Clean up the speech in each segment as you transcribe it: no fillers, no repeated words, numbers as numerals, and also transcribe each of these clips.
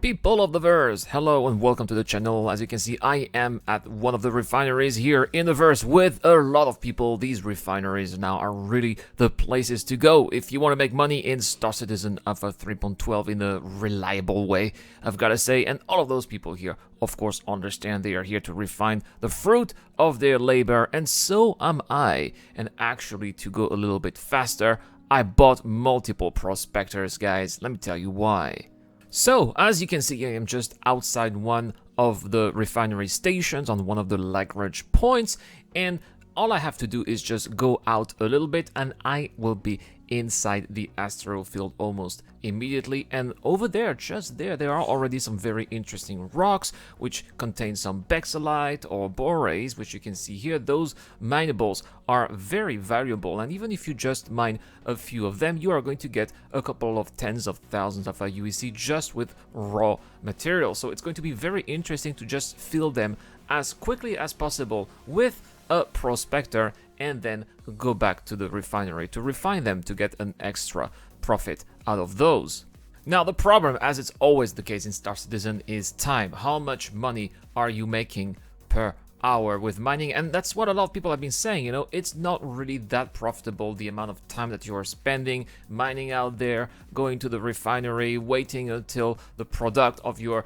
People of the verse, hello and welcome to the channel. As you can see, I am at one of the refineries here in the verse with a lot of people. These refineries now are really the places to go if you want to make money in Star Citizen Alpha 3.12 in a reliable way, I've got to say. And all of those people here, of course, understand they are here to refine the fruit of their labor, and so am I. And actually, to go a little bit faster, I bought multiple prospectors, guys. Let me tell you why. So, as you can see, I am just outside one of the refinery stations on one of the Lagrange points, and all I have to do is just go out a little bit and I will be inside the asteroid field almost immediately. And over there, just there are already some very interesting rocks which contain some bexolite or borates, which you can see here. Those minables are very valuable, and even if you just mine a few of them, you are going to get a couple of tens of thousands of UEC just with raw material. So it's going to be very interesting to just fill them as quickly as possible with a prospector and then go back to the refinery to refine them to get an extra profit out of those. Now, the problem, as it's always the case in Star Citizen, is time. How much money are you making per hour with mining? And that's what a lot of people have been saying, you know, it's not really that profitable, the amount of time that you are spending mining out there, going to the refinery, waiting until the product of your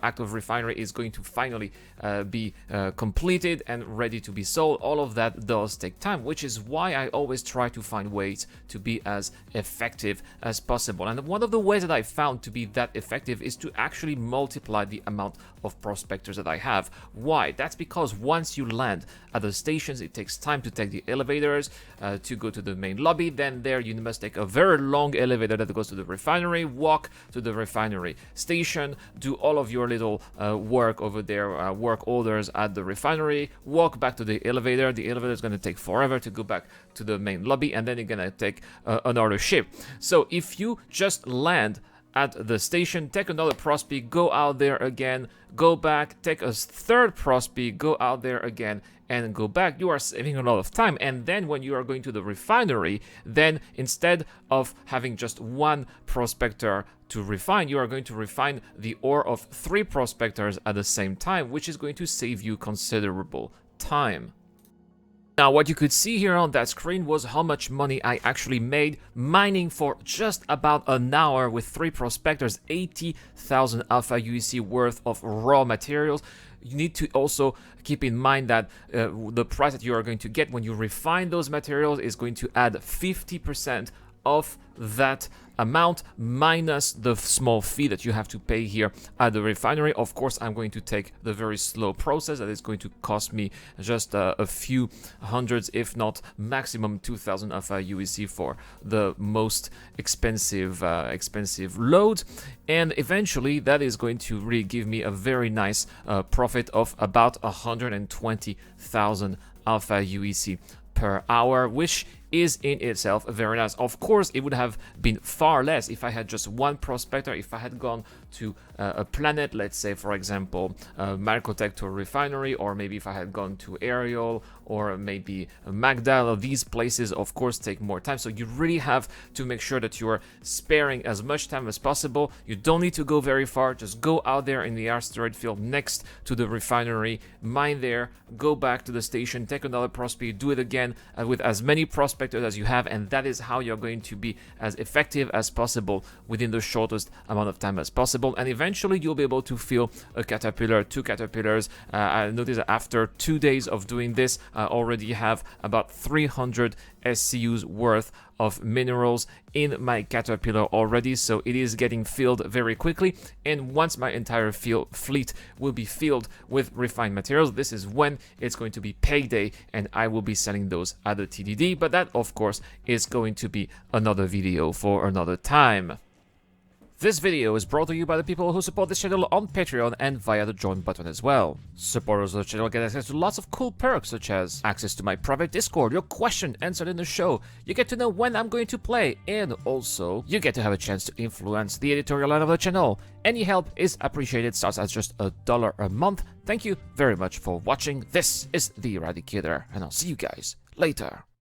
active refinery is going to finally be completed and ready to be sold. All of that does take time, which is why I always try to find ways to be as effective as possible. And one of the ways that I found to be that effective is to actually multiply the amount of prospectors that I have. Why? That's because once you land at the stations, it takes time to take the elevators to go to the main lobby. Then there you must take a very long elevator that goes to the refinery, walk to the refinery station, do all of your little work over there, work orders at the refinery, walk back to the elevator. The elevator is going to take forever to go back to the main lobby, and then you're going to take another ship. So if you just land at the station, take another prospect, go out there again, go back, take a third prospect, go out there again, and go back, you are saving a lot of time. And then when you are going to the refinery, then instead of having just one prospector to refine, you are going to refine the ore of 3 prospectors at the same time, which is going to save you considerable time. Now, what you could see here on that screen was how much money I actually made mining for just about an hour with 3 prospectors, 80,000 alpha UEC worth of raw materials. You need to also keep in mind that the price that you are going to get when you refine those materials is going to add 50% of that amount minus the small fee that you have to pay here at the refinery. Of course, I'm going to take the very slow process that is going to cost me just a few hundreds, if not maximum 2,000 alpha UEC for the most expensive load, and eventually that is going to really give me a very nice profit of about 120,000 alpha UEC per hour, which is in itself very nice. Of course, it would have been far less if I had just one prospector. If I had gone to a planet, let's say, for example, Marcotector refinery, or maybe if I had gone to Ariel, or maybe Magdal, these places, of course, take more time. So you really have to make sure that you are sparing as much time as possible. You don't need to go very far. Just go out there in the asteroid field next to the refinery, mine there, go back to the station, take another prospect, do it again with as many prospectors as you have, and that is how you're going to be as effective as possible within the shortest amount of time as possible. And eventually you'll be able to fill a caterpillar, 2 caterpillars. I noticed that after 2 days of doing this, I already have about 300 SCUs worth of minerals in my caterpillar already, so it is getting filled very quickly. And once my entire fleet will be filled with refined materials, this is when it's going to be payday and I will be selling those at the TDD. But that, of course, is going to be another video for another time. This video is brought to you by the people who support this channel on Patreon and via the join button as well. Supporters of the channel get access to lots of cool perks, such as access to my private Discord, your question answered in the show, you get to know when I'm going to play, and also you get to have a chance to influence the editorial line of the channel. Any help is appreciated, starts at just $1 a month. Thank you very much for watching. This is The Eradicator, and I'll see you guys later.